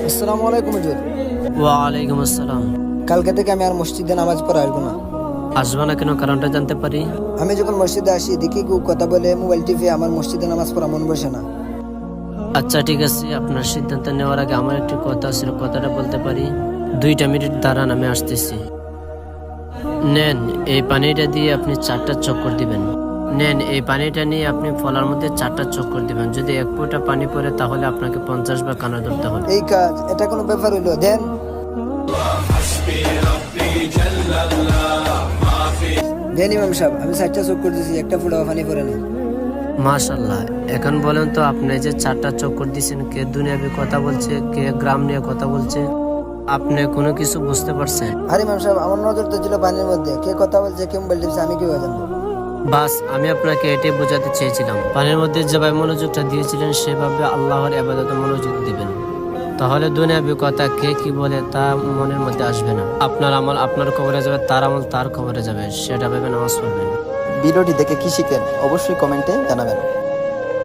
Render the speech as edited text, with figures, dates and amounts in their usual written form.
আসসালামু আলাইকুম হুজুর। ওয়ালাইকুম আসসালাম। কালকে থেকে আমি আর মসজিদে নামাজ পড়া আসবো না। আসবে না কেন, কারণটা জানতে পারি? আমি যখন মসজিদে আসি দেখি কেউ কথা বলে, মোবাইল টিপে, আমার মসজিদে নামাজ পড়া মন বসে না। আচ্ছা ঠিক আছে, আপনার সিদ্ধান্ত নেওয়ার আগে আমার একটি কথা ছিল, কথাটা বলতে পারি? 2 মিনিট দাঁড়ান, আমি আসতেছি। নেন, এই পানিটা দিয়ে আপনি 4টা চক্কর দিবেন। নেন, এই পানিটা নিয়ে আপনি ফলার মধ্যে 4টা চক্কর দিবেন। যদি 1 ফোঁটা পানি পড়ে তাহলে আপনাকে 50 বার কানা ধরতে হবে। এই কাজ, এটা কোনো ব্যাপার হইলো? দেন। দেন ইমাম সাহেব, আমি 4টা চোখ করে দিয়েছি, একটা ফুটাও পানি পড়ে না। মাশাল্লাহ। এখন বলেন তো, আপনি যে 4টা চক্কর দিচ্ছেন, কে দুনিয়াবি কথা বলছে, কে গ্রাম নিয়ে কথা বলছে? আপনি কোনো কিছু বুঝতে পারছেন? আরে ইমাম সাহেব, আমার নজর তো ছিল পানির মধ্যে। কে কথা বলছে, কে মোবাইল টিপছে, আমি কিভাবে জানবো? বাস, আমি আপনাকে এটাই বোঝাতে চেয়েছিলাম। পানির মধ্যে যেভাবে মনোযোগটা দিয়েছিলেন সেভাবে আল্লাহর ইবাদতে মনোযোগ দিবেন, তাহলে দুনিয়াবি কথা কে কি বলে তা মনের মধ্যে আসবে না। আপনার আমল আপনার কবরে যাবে, তার আমল তার কবরে যাবে, সেটা ভেবে নামাজ পড়বেন। ভিডিওটি দেখে কি শিখলেন অবশ্যই কমেন্টে জানাবেন।